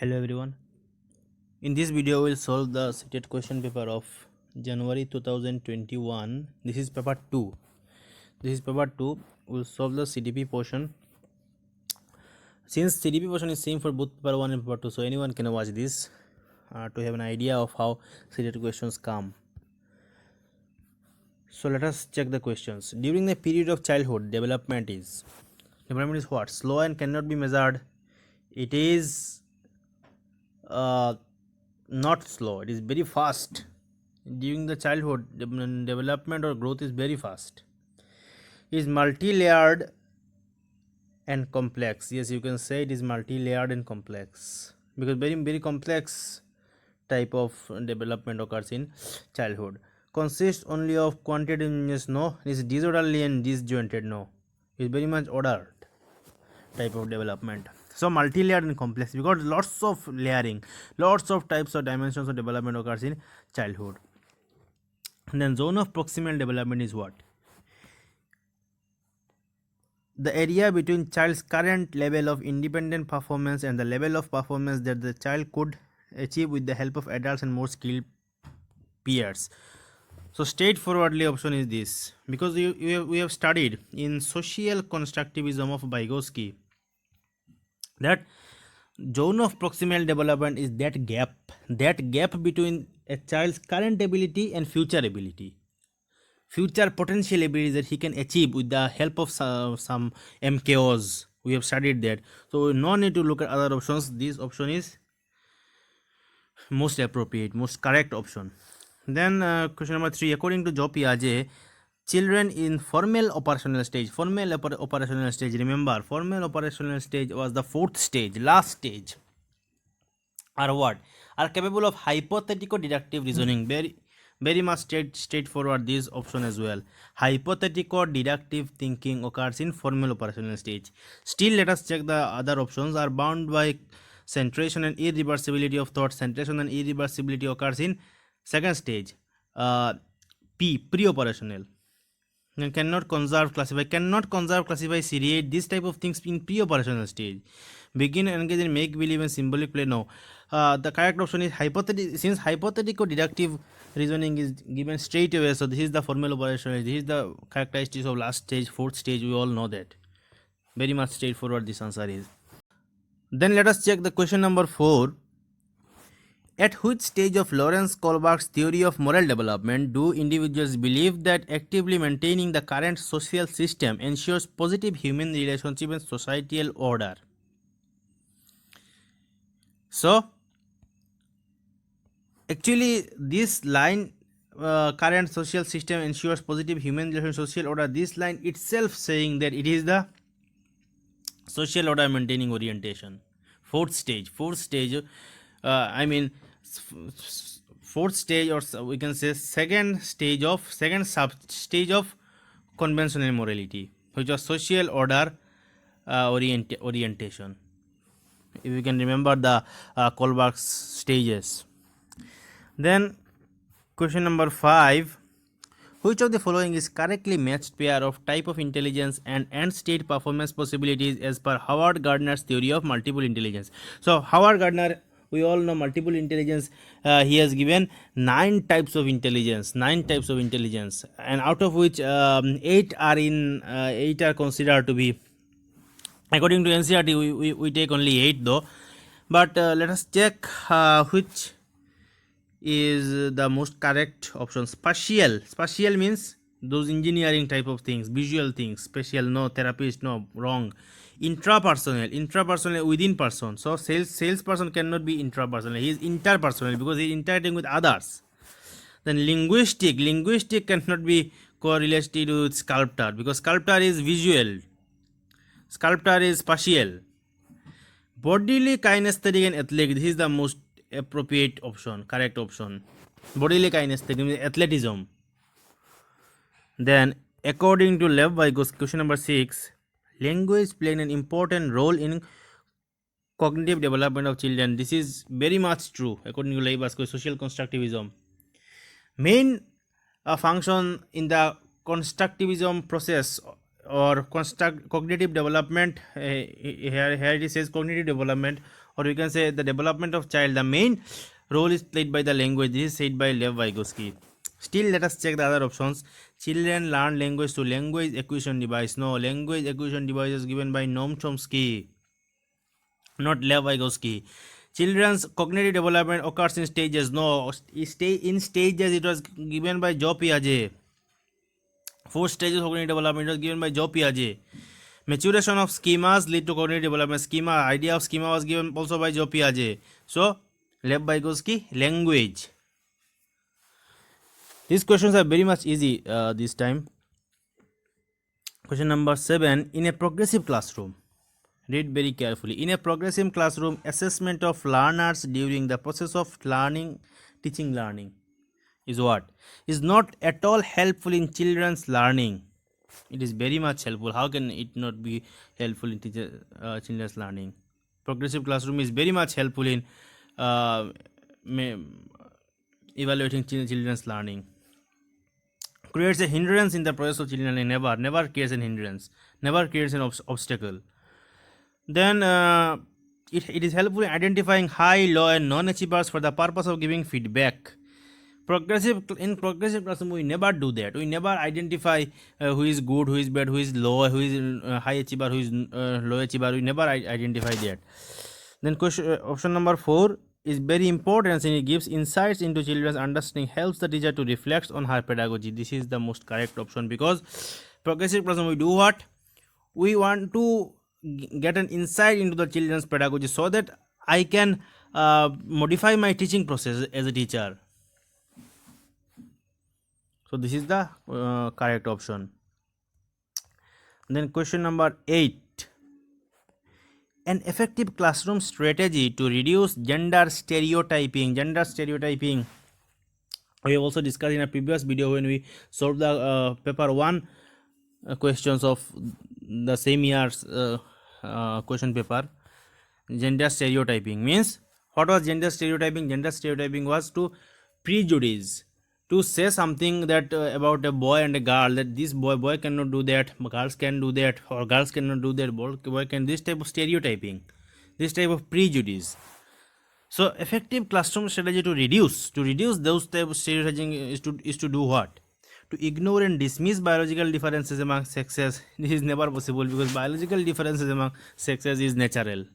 Hello everyone. In this video we'll solve the CTET question paper of January 2021. This is paper 2. We'll solve the CDP portion. Since CDP portion is same for both paper 1 and paper 2, so anyone can watch this to have an idea of how CTET questions come. So let us check the questions. During the period of childhood, development is what? Slow and cannot be measured. It is not slow, it is very fast. During the childhood, development or growth is very fast. It is multi-layered and complex. Yes, you can say it is multi-layered and complex because very complex type of development occurs in childhood. Consists only of quantitative, no. It is disorderly and disjointed, no. It is very much ordered type of development. So multi-layered and complex because lots of layering, lots of types of dimensions of development occurs in childhood. And then zone of proximal development is what? The area between child's current level of independent performance and the level of performance that the child could achieve with the help of adults and more skilled peers. So straightforwardly option is this, because we have studied in social constructivism of Vygotsky that zone of proximal development is that gap between a child's current ability and future ability, future potential abilities that he can achieve with the help of some MKOs. We have studied that, so no need to look at other options. This option is most appropriate, most correct option. Then question number 3, according to Joe Piaget, children in formal operational stage, remember formal operational stage was the fourth stage, last stage, are what? Are capable of hypothetical deductive reasoning. Very much straightforward this option as well. Hypothetical deductive thinking occurs in formal operational stage. Still, let us check the other options. Are bound by centration and irreversibility of thought. Centration and irreversibility occurs in second stage. Pre-operational. Cannot conserve, classify, seriate, this type of things in pre-operational stage. Begin and engage in make believe and symbolic play, no. The correct option is hypothetical. Since hypothetical deductive reasoning is given straight away, so this is the formal operational. This is the characteristics of last stage, fourth stage. We all know that. Very much straightforward this answer is. Then let us check the question number 4. At which stage of Lawrence Kohlberg's theory of moral development do individuals believe that actively maintaining the current social system ensures positive human relationship and societal order? So, actually, this line, current social system ensures positive human relationship and social order, this line itself saying that it is the social order maintaining orientation. Fourth stage, fourth stage, or we can say second sub stage of conventional morality, which was social order orientation. If you can remember the Kohlberg's stages. Then question number 5. Which of the following is correctly matched pair of type of intelligence and end state performance possibilities as per Howard Gardner's theory of multiple intelligence? So Howard Gardner, we all know multiple intelligence. He has given 9 types of intelligence, and out of which 8 are considered to be, according to NCERT, we take only 8 though. But let us check which is the most correct option. Spatial means those engineering type of things, visual things. Spatial, no. Therapist, no. Wrong. Intrapersonal within person. So salesperson cannot be intrapersonal. He is interpersonal because he is interacting with others. Then linguistic cannot be correlated with sculptor because sculptor is visual. Sculptor is spatial. Bodily, kinesthetic and athletic. This is the most appropriate option, correct option. Bodily kinesthetic means athleticism. Then according to Lev Vygotsky, question number 6, language playing an important role in cognitive development of children. This is very much true according to Lev Vygotsky, social constructivism. Main function in the constructivism process or cognitive development, here it says cognitive development or we can say the development of child, the main role is played by the language. This is said by Lev Vygotsky. Still, let us check the other options. Children learn language through language acquisition device. No, language acquisition device is given by Noam Chomsky, not Lev Vygotsky. Children's cognitive development occurs in stages. No, stay in stages. It was given by Joe Piaget. 4 stages of cognitive development was given by Joe Piaget. Maturation of schemas lead to cognitive development. Schema, idea of schema was given also by Joe Piaget. So, Lev Vygotsky, language. These questions are very much easy this time. Question number 7. In a progressive classroom, read very carefully. In a progressive classroom, assessment of learners during the process of learning, teaching learning is what? Is not at all helpful in children's learning. It is very much helpful. How can it not be helpful in children's learning? Progressive classroom is very much helpful in evaluating children's learning. Creates a hindrance in the process of children learning. Never creates an hindrance. Never creates an obstacle. Then it is helpful in identifying high, low and non-achievers for the purpose of giving feedback. In progressive classroom, we never do that. We never identify who is good, who is bad, who is low, who is high achiever, who is low achiever. We never identify that. Then option number 4 is very important, and it gives insights into children's understanding, helps the teacher to reflect on her pedagogy. This is the most correct option, because progressive classroom, we do what? We want to get an insight into the children's pedagogy so that I can modify my teaching process as a teacher. So this is the correct option. Then question number 8. An effective classroom strategy to reduce gender stereotyping. Gender stereotyping, we have also discussed in a previous video when we solved the paper 1 questions of the same year's question paper. Gender stereotyping means, what was gender stereotyping? Gender stereotyping was to prejudice, to say something that about a boy and a girl, that this boy cannot do that, girls can do that, or girls cannot do that, boy can. This type of stereotyping, this type of prejudice. So effective classroom strategy to reduce those type of stereotyping is to do what? To ignore and dismiss biological differences among sexes. This is never possible, because biological differences among sexes is natural.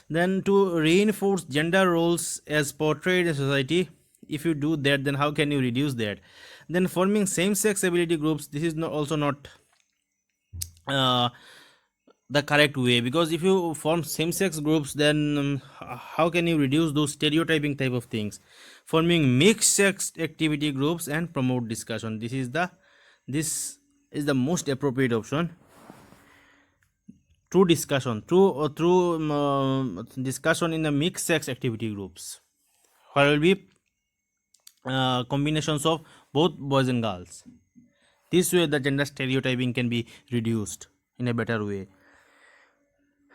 Then to reinforce gender roles as portrayed in society. If you do that, then how can you reduce that? Then forming same-sex ability groups. This is also not the correct way, because if you form same-sex groups, then how can you reduce those stereotyping type of things? Forming mixed-sex activity groups and promote discussion. This is the most appropriate option. Through discussion, through discussion in the mixed-sex activity groups, where will be combinations of both boys and girls. This way the gender stereotyping can be reduced in a better way.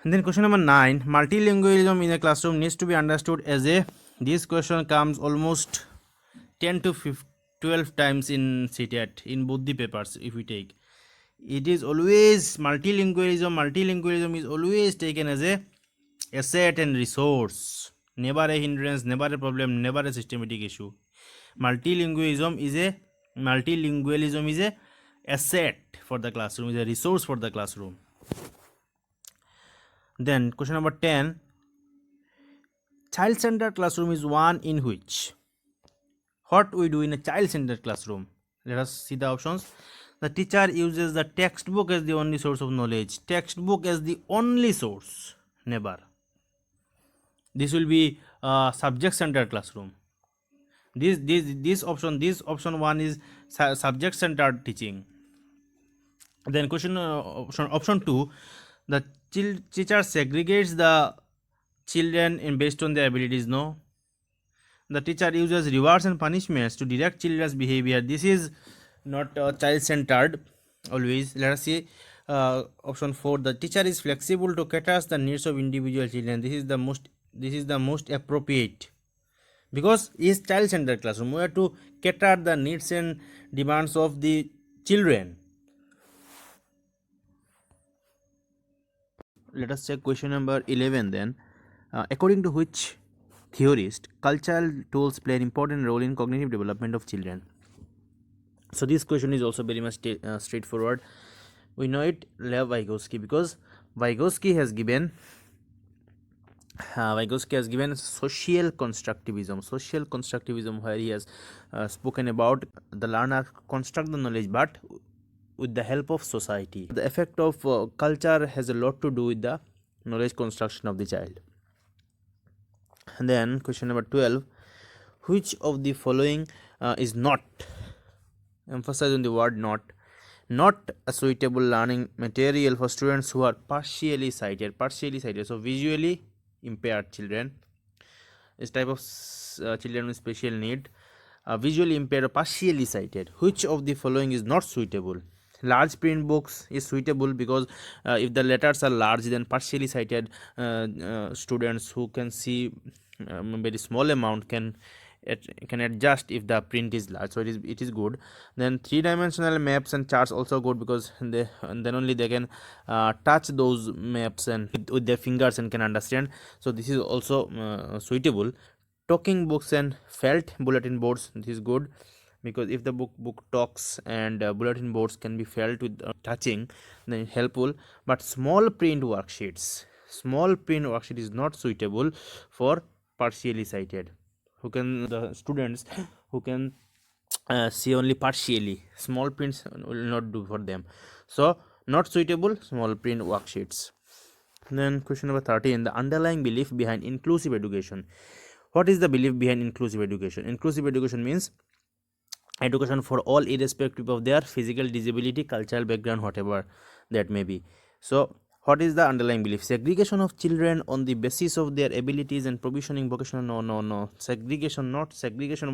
And then question number 9. Multilingualism in a classroom needs to be understood as a, this question comes almost 10 to 12 times in CTET, in both the papers. If we take, it is always multilingualism is always taken as a asset and resource, never a hindrance, never a problem, never a systematic issue. Multilingualism is a asset for the classroom, is a resource for the classroom. Then question number 10. Child-centered classroom is one in which, what we do in a child-centered classroom? Let us see the options. The teacher uses the textbook as the only source of knowledge. Textbook as the only source, never. This will be subject-centered classroom. This option 1 is subject-centered teaching. Then option 2. The teacher segregates the children based on their abilities. No. The teacher uses rewards and punishments to direct children's behavior. This is not child-centered always. Let us see option 4. The teacher is flexible to cater the needs of individual children. This is the most appropriate, because it is child-centered classroom. We have to cater the needs and demands of the children. Let us check question number 11 then. according to which theorist cultural tools play an important role in cognitive development of children. So this question is also very much straightforward. We know it, Lev Vygotsky, because Vygotsky has given social constructivism, where he has spoken about the learner construct the knowledge, but with the help of society. The effect of culture has a lot to do with the knowledge construction of the child. And then question number 12, which of the following is not, emphasize on the word not a suitable learning material for students who are partially sighted, so visually impaired children, this type of children with special need, visually impaired or partially sighted. Which of the following is not suitable? Large print books is suitable, because if the letters are large, then partially sighted students who can see very small amount can adjust if the print is large, so it is good. Then three-dimensional maps and charts also good, because then only they can touch those maps and with their fingers and can understand, so this is also suitable. Talking books and felt bulletin boards, this is good, because if the book talks and bulletin boards can be felt with touching, then helpful. But small print worksheet is not suitable for partially sighted, the students who can see only partially. Small prints will not do for them, so not suitable small print worksheets. Then question number 13, the underlying belief behind inclusive education. What is the belief behind inclusive education? Inclusive education means education for all, irrespective of their physical disability, cultural background, whatever that may be. So what is the underlying belief? Segregation of children on the basis of their abilities and provisioning vocational, no. Segregation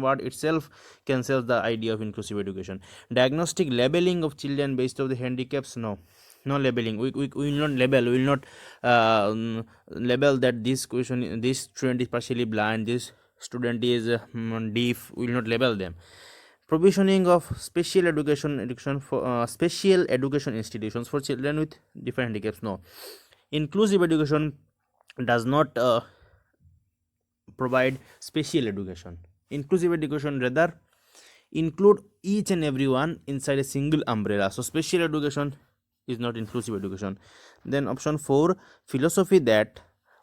word itself cancels the idea of inclusive education. Diagnostic labeling of children based on the handicaps, no labeling. We will not label, we will not label that this student is partially blind, this student is deaf, we will not label them. Provisioning of special education for special education institutions for children with different handicaps, no. Inclusive education does not provide special education. Inclusive education rather include each and everyone inside a single umbrella, so special education is not inclusive education. Then option 4, philosophy that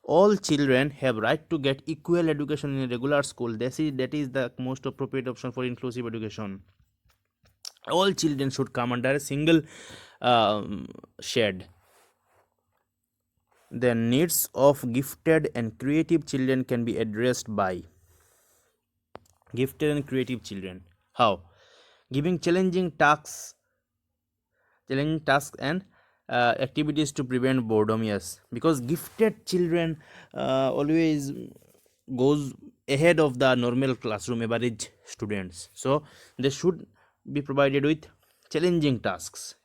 all children have right to get equal education in a regular school, that is the most appropriate option for inclusive education. All children should come under a single shade. The needs of gifted and creative children can be addressed by gifted and creative children. How? Giving challenging tasks and activities to prevent boredom. Yes, because gifted children always goes ahead of the normal classroom average students, so they should be provided with challenging tasks,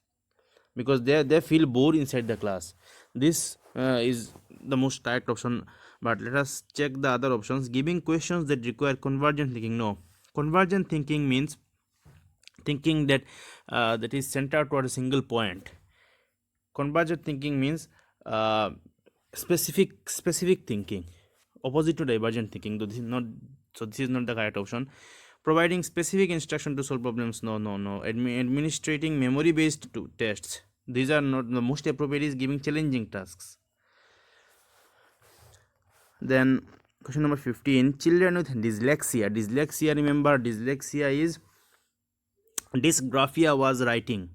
because they feel bored inside the class. This is the most correct option. But let us check the other options. Giving questions that require convergent thinking, no. Convergent thinking means thinking that that is centered toward a single point. Convergent thinking means specific thinking, opposite to divergent thinking. This is not the correct option. Providing specific instruction to solve problems, no. Administrating memory based tests, these are not the most appropriate. Is giving challenging tasks. Then question number 15, children with dyslexia, remember dyslexia is dysgraphia was writing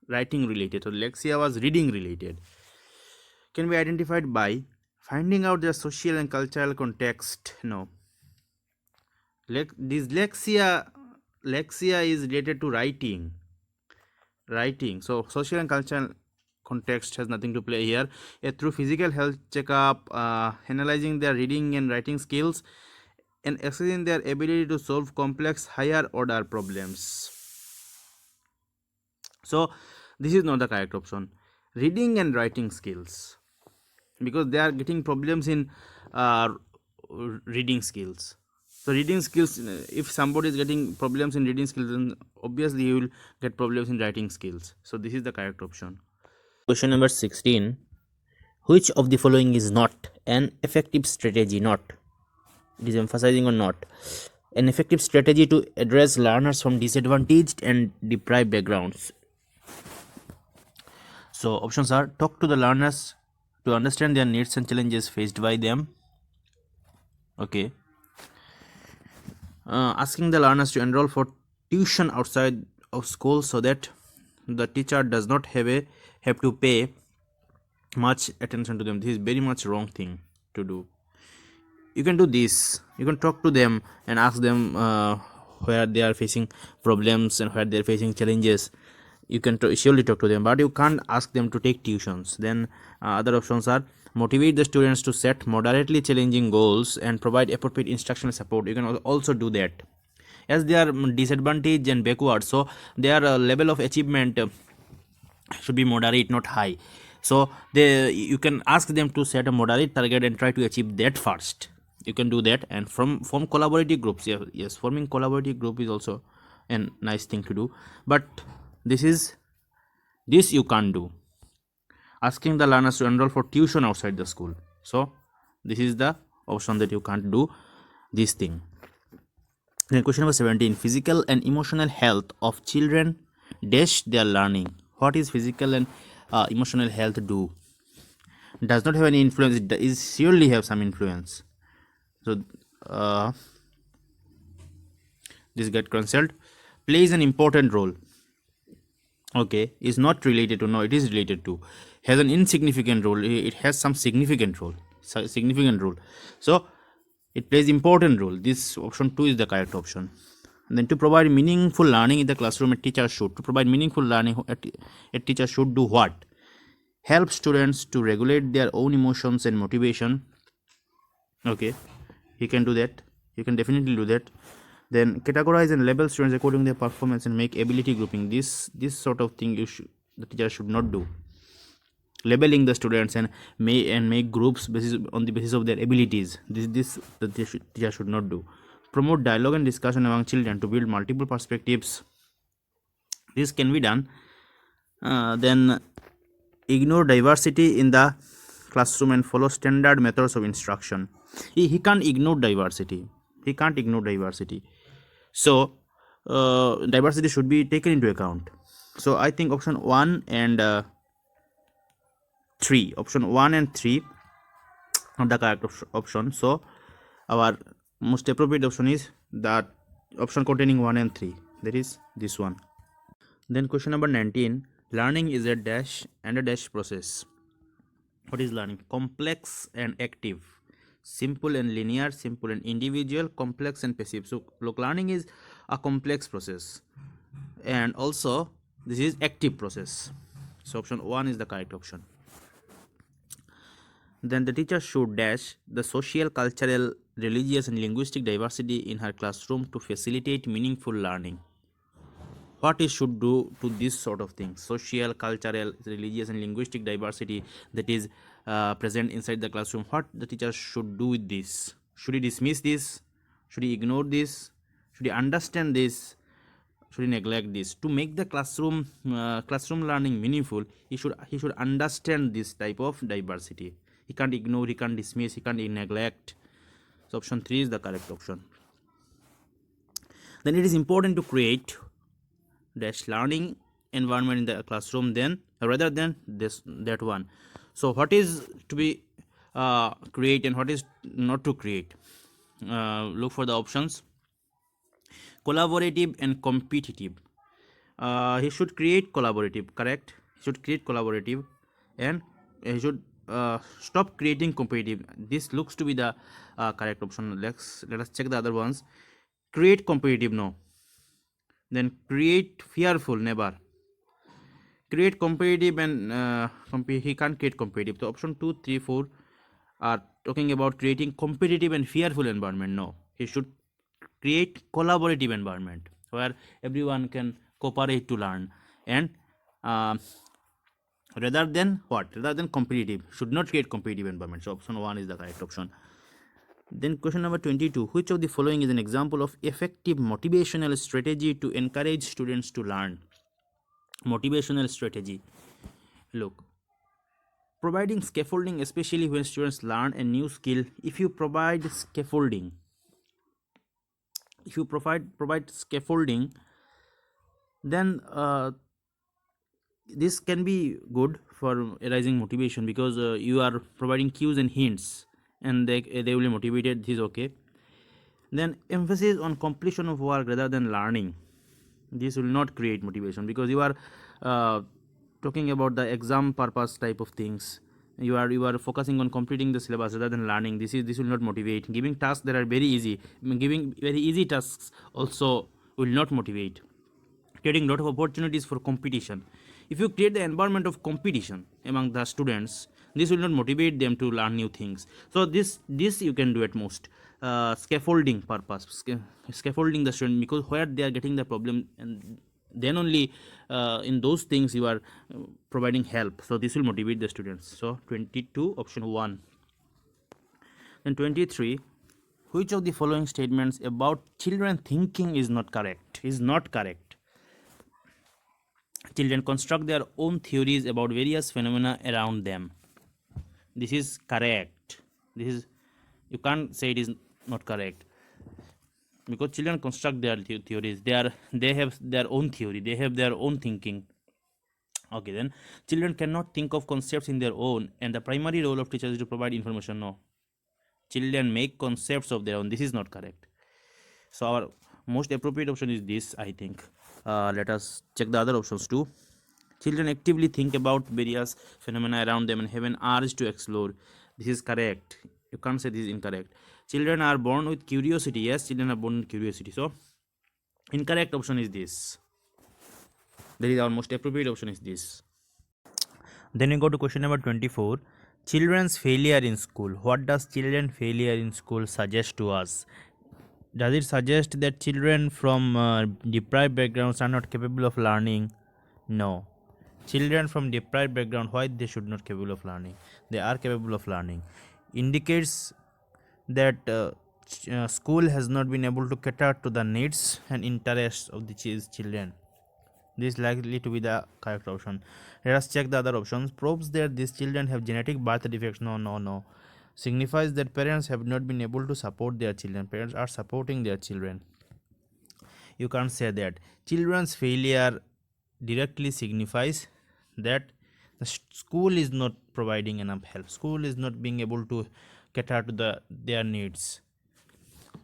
related, so dyslexia was reading related, can be identified by finding out their social and cultural context, no. Dyslexia is related to writing, so social and cultural context has nothing to play here. Through physical health checkup, analyzing their reading and writing skills, and assessing their ability to solve complex higher order problems. So this is not the correct option. Reading and writing skills, because they are getting problems in reading skills. So reading skills, if somebody is getting problems in reading skills, then obviously he will get problems in writing skills. So this is the correct option. Question number 16, Which of the following is not an effective strategy? Not. It is emphasizing on not. An effective strategy to address learners from disadvantaged and deprived backgrounds. So options are: talk to the learners to understand their needs and challenges faced by them. Okay. Asking the learners to enroll for tuition outside of school so that the teacher does not have to pay much attention to them. This is very much wrong thing to do. You can do this. You can talk to them and ask them where they are facing problems and where they are facing challenges. You can surely talk to them, but you can't ask them to take tuitions. Then other options are: motivate the students to set moderately challenging goals and provide appropriate instructional support. You can also do that, as they are disadvantaged and backward, so their level of achievement should be moderate, not high. So you can ask them to set a moderate target and try to achieve that first. You can do that, and form collaborative groups. Yes, forming collaborative group is also a nice thing to do, but this you can't do. Asking the learners to enroll for tuition outside the school, so this is the option that you can't do this thing. Then question number 17: physical and emotional health of children dash their learning. What is physical and emotional health do? Does not have any influence. It is surely have some influence. So this get cancelled. Plays an important role. Okay, is not related to. No, it is related to. Has an insignificant role. It has some significant role. So it plays important role. This option 2 is the correct option. And then to provide meaningful learning in the classroom, a teacher should. To provide meaningful learning, a teacher should do what? Help students to regulate their own emotions and motivation. Okay, he can do that. You can definitely do that. Then categorize and label students according to their performance and make ability grouping. This sort of thing the teacher should not do. Labeling the students and make groups on the basis of their abilities. This the teacher should not do. Promote dialogue and discussion among children to build multiple perspectives. This can be done. Then ignore diversity in the classroom and follow standard methods of instruction. He can't ignore diversity. So diversity should be taken into account. So I think option 1 and 3 are the correct option. So our most appropriate option is that option containing 1 and 3, that is this one. Then question number 19: learning is a dash and a dash process. What is learning? Complex and active, simple and linear, simple and individual, complex and passive. So look, learning is a complex process, and also this is active process. So option 1 is the correct option. Then the teacher should dash the social, cultural, religious and linguistic diversity in her classroom to facilitate meaningful learning. What he should do to this sort of things: social, cultural, religious and linguistic diversity that is present inside the classroom. What the teacher should do with this? Should he dismiss this? Should he ignore this? Should he understand this? Should he neglect this? To make the classroom learning meaningful, he should understand this type of diversity. He can't ignore, he can't dismiss, he can't neglect. So option 3 is the correct option. Then it is important to create dash learning environment in the classroom rather than that one. So what is to be create and what is not to create? Look for the options: collaborative and competitive. He should create collaborative, correct? He should create collaborative, and he should stop creating competitive. This looks to be the correct option. Let us check the other ones. Create competitive, no. Then create fearful, never. Create competitive and he can't create competitive. So option 2, 3, 4 are talking about creating competitive and fearful environment. No, he should create collaborative environment where everyone can cooperate to learn, and rather than competitive. Should not create competitive environment. So option 1 is the correct option. Then question number 22: which of the following is an example of effective motivational strategy to encourage students to learn? Motivational strategy. Look, Providing scaffolding, especially when students learn a new skill. If you provide scaffolding, provide scaffolding, then this can be good for arising motivation, because you are providing cues and hints, and they will be motivated. This is okay. Then emphasis on completion of work rather than learning. This will not create motivation, because you are uh, talking about the exam purpose type of things. You are focusing on completing the syllabus rather than learning. This will not motivate. Giving tasks that are very easy, giving very easy tasks also will not motivate. Creating lot of opportunities for competition. If you create the environment of competition among the students, this will not motivate them to learn new things. So this you can do at most. Scaffolding purpose, scaffolding the student, because where they are getting the problem, and then only in those things you are providing help. So this will motivate the students. So 22, option 1. Then 23, which of the following statements about children thinking is not correct? Children construct their own theories about various phenomena around them. This is correct. This is, you can't say it is not correct, because children construct their theories. They have their own theory. They have their own thinking. Okay, then children cannot think of concepts in their own, and the primary role of teachers is to provide information. No, children make concepts of their own. This is not correct. So our most appropriate option is this, I think. Let us check the other options too. Children actively think about various phenomena around them and have an urge to explore. This is correct. You can't say this is incorrect. Children are born with curiosity. Yes, children are born with curiosity. So incorrect option is this. That is our most appropriate option is this. Then we go to question number 24. Children's failure in school. What does children failure in school suggest to us? Does it suggest that children from deprived backgrounds are not capable of learning? No. Children from deprived background, why they should not capable of learning? They are capable of learning. Indicates that school has not been able to cater to the needs and interests of the children. This is likely to be the correct option. Let us check the other options. Proves that these children have genetic birth defects. No. Signifies that parents have not been able to support their children. Parents are supporting their children. You can't say that. Children's failure directly signifies that the school is not providing enough help. School is not being able to cater to their needs.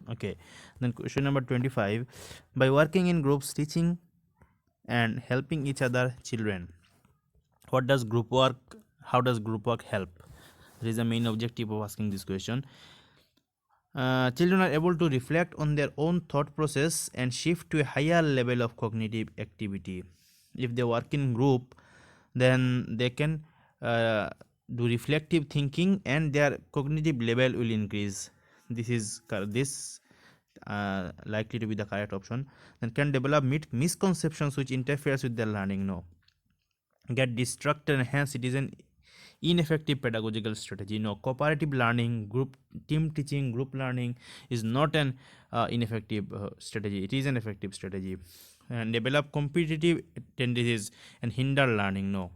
Okay, then question number 25. By working in groups, teaching and helping each other children, what does group work, how does group work help? There is a main objective of asking this question. Children are able to reflect on their own thought process and shift to a higher level of cognitive activity. If they work in group, then they can do reflective thinking and their cognitive level will increase. This is likely to be the correct option. Then can develop misconceptions which interferes with their learning. No. Get distracted and hence it is an ineffective pedagogical strategy. No. Cooperative learning, group team teaching, group learning is not an ineffective strategy. It is an effective strategy. And develop competitive tendencies and hinder learning. No.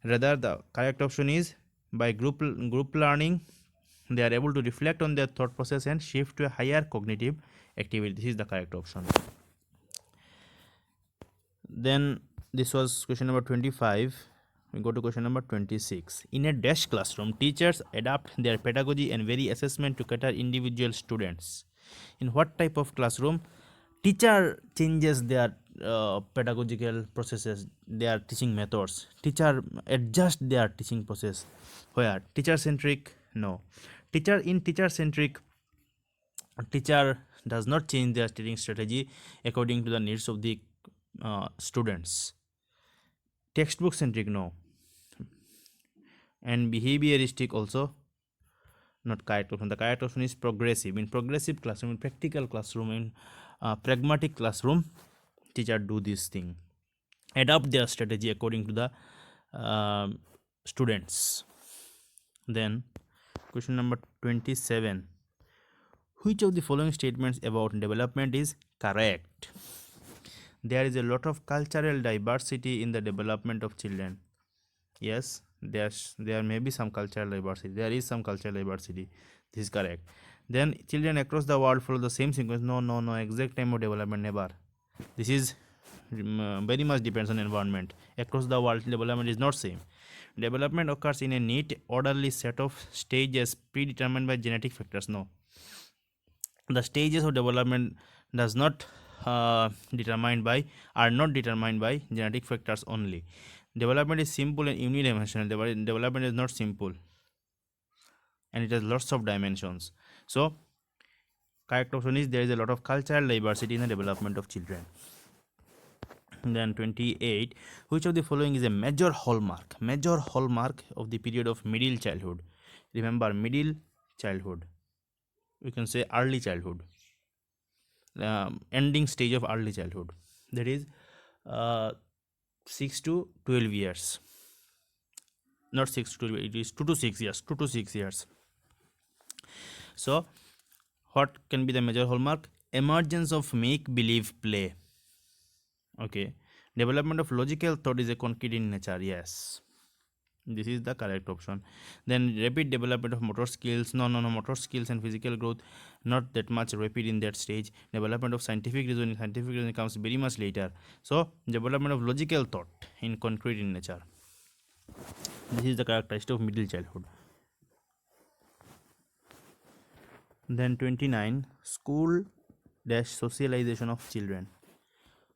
Rather the correct option is by group learning they are able to reflect on their thought process and shift to a higher cognitive activity. This is the correct option. Then this was question number 25. We go to question number 26. In a dash classroom, teachers adapt their pedagogy and vary assessment to cater individual students. In what type of classroom? Teacher changes their pedagogical processes, their teaching methods. Teacher adjust their teaching process. Where? Teacher centric? No. Teacher centric, teacher does not change their teaching strategy according to the needs of the students. Textbook centric? No. And behavioristic also not correct option. The correct option is progressive. In progressive classroom, in practical classroom, in pragmatic classroom, teacher do this thing, adapt their strategy according to the students. Then question number 27. Which of the following statements about development is correct? There is a lot of cultural diversity in the development of children. Yes, There may be some cultural diversity. There is some cultural diversity. This is correct. Then children across the world follow the same sequence. No. Exact time of development, never. This is very much depends on environment. Across the world, development is not same. Development occurs in a neat, orderly set of stages predetermined by genetic factors. No, the stages of development does not are not determined by genetic factors only. Development is simple and unidimensional. Development is not simple, and it has lots of dimensions. So correct option is there is a lot of cultural diversity in the development of children. Then 28, which of the following is a major hallmark of the period of middle childhood? Remember, middle childhood, we can say early childhood, ending stage of early childhood, that is 6 to 12 years. Not 6 to 12, it is 2 to 6 years. 2 to 6 years. So what can be the major hallmark? Emergence of make believe play. Okay, development of logical thought is a concrete in nature. Yes, this is the correct option. Then rapid development of motor skills. No, motor skills and physical growth not that much rapid in that stage. Development of scientific reasoning comes very much later. So development of logical thought in concrete in nature. This is the characteristic of middle childhood. Then 29, school dash socialization of children.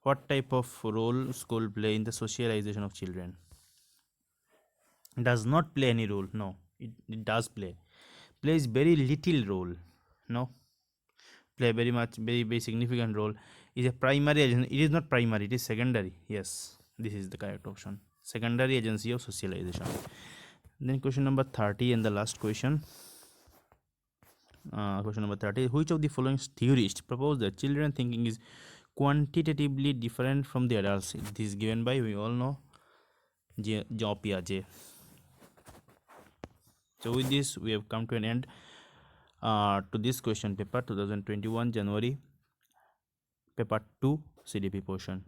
What type of role school play in the socialization of children? Does not play any role. No, it does play. Plays very little role. No, play very significant role. Is a primary agency. It is not primary, it is secondary. Yes, this is the correct option. Secondary agency of socialization. Then question number 30 and the last question. Question number 30, which of the following theorists propose that children thinking is quantitatively different from the adults? This is given by, we all know, Jean Piaget. So with this we have come to an end to this question paper 2021 January paper 2 CDP portion.